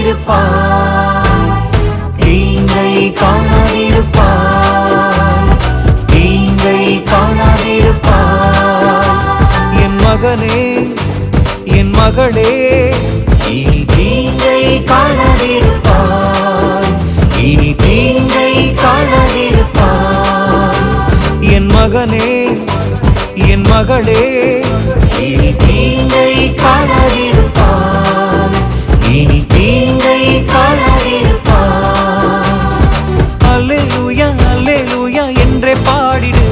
காணாதிருப்பாய், தீங்கை காணாதிருப்பாய், தீங்கை காணாதிருப்பாய். என் மகனே என் மகளே, இனி தீங்கை காணாதிருப்பாய், இனி தீங்கை காணாதிருப்பாய். என் மகனே என் மகளே, இனி தீங்கை காணாதிருப்பாய், இனி தீங்கை காணாதிருப்பாய். அல்லேலூயா அல்லேலூயா என்றே பாடிடு,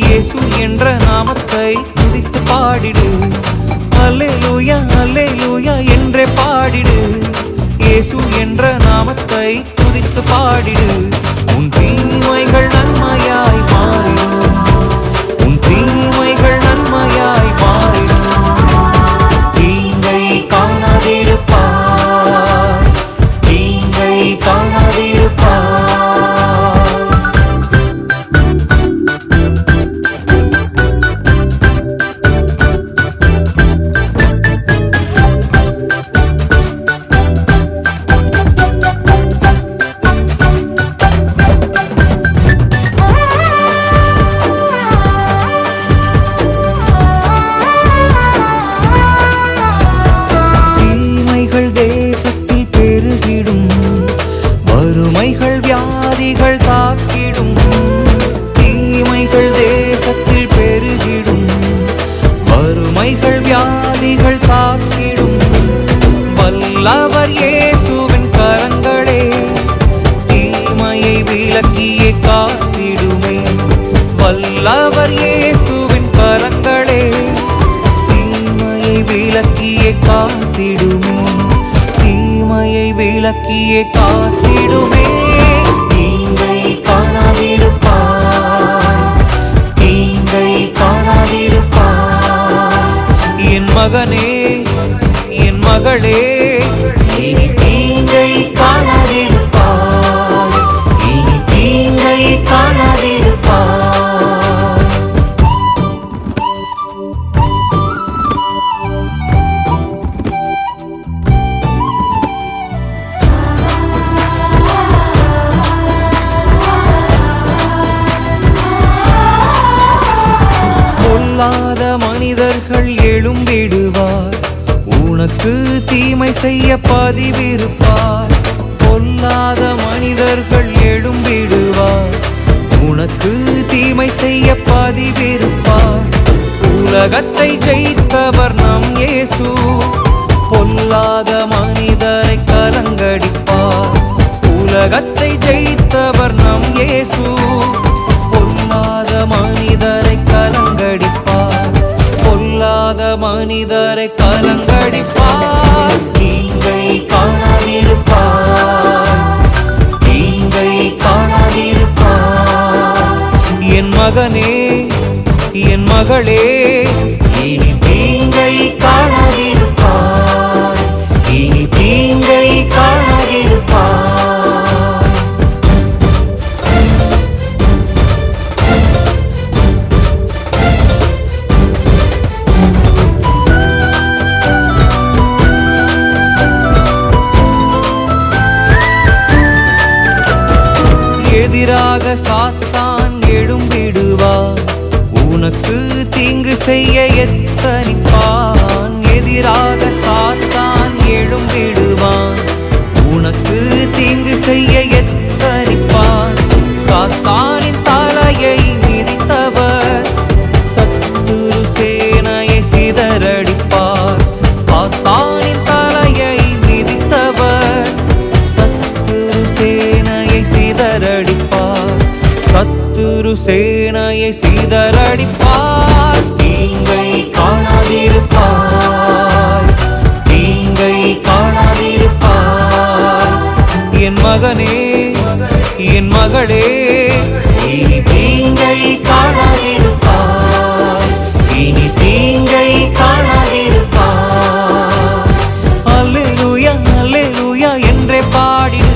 இயேசு என்ற நாமத்தை துதித்து பாடிடு. அல்லேலூயா அல்லேலூயா என்றே பாடிடு, இயேசு என்ற நாமத்தை துதித்து பாடிடு. உன் தீமைகள் நன்மையாய் மாறிடும், உன் தீமைகள் நன்மையாய் மாறிடும். தீங்கை காணாதிருப்பாய், தீங்கை காணாதிருப்பாய். வறுமைகள் வியாதிகள் தாக்கிடும், தீமைகள் தேசத்தில் பெருகிடும். வறுமைகள் வியாதிகள் தாக்கிடும். வல்லவர் இயேசுவின் கரங்களே தீமையை விலக்கியே காத்திடுமே. வல்லவர் இயேசுவின் கரங்களே தீமையை விலக்கியே காத்திடுமே, தீமையை விலக்கியே காத்திடுமே. தீங்கை காணாதிருப்பாய், தீங்கை காணாதிருப்பாய். என் மகனே என் மகளே, இனி தீங்கை காணாதிருப்பாய், இனி தீங்கை காணாதிருப்பாய். பொல்லாத மனிதர்கள் எழும்பிடுவார், உனக்கு தீமை செய்ய பதிவிருப்பார். பொல்லாத மனிதர்கள் எழும்பிடுவார், உனக்கு தீமை செய்ய பதிவிருப்பார். உலகத்தை ஜெயித்தவர் நம் இயேசு, பொல்லாத மனிதரை கலங்கடிப்பார். உலகத்தை ஜெயித்தவர் நம் இயேசு, பொல்லாத மனிதரை கலங்கடிப்பார், பொல்லாத மனிதரை கலங்கடிப்பார். தீங்கை காணாதிருப்பாய், தீங்கை காணாதிருப்பாய். என் மகனே என் மகளே, இனி தீங்கை காணாதிருப்பாய், இனி தீங்கை காணாதிருப்பாய். எதிராக சாத்தான் எழும்பிடுவான், உனக்கு தீங்கு செய்ய எத்தனிப்பான். எதிராக சாத்தான் எழும்பிடுவான், உனக்கு தீங்கு செய்ய எத்தனிப்பான். சாத்தானின் தலையை மிதித்தவர் சத்துரு சேனையை சிதறடிப்பார். சாத்தானின் தலையை மிதித்தவர் சத்துரு சேனையை சிதறடிப்பார், சத்துரு சேனையை சிதறடிப்பார். தீங்கை காணாதிருப்பாய், தீங்கை காணாதிருப்பாய். என் மகனே என் மகளே, இனி தீங்கை காணாதிருப்பாய், இனி தீங்கை காணாதிருப்பாய். அல்லேலூயா அல்லேலூயா என்றே பாடிடு,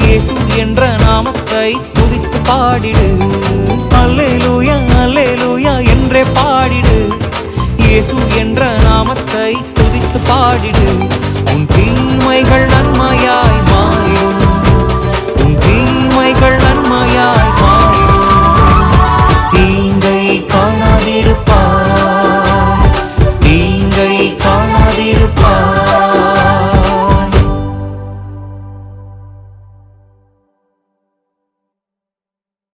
இயேசு என்ற நாமத்தை துதித்து பாடிடு. அல்லேலூயா அல்லேலூயா என்றே பாடிடு, இயேசு என்ற நாமத்தை துதித்து பாடிடு. உன் தீமை நன்மைகள் நன்மையாய்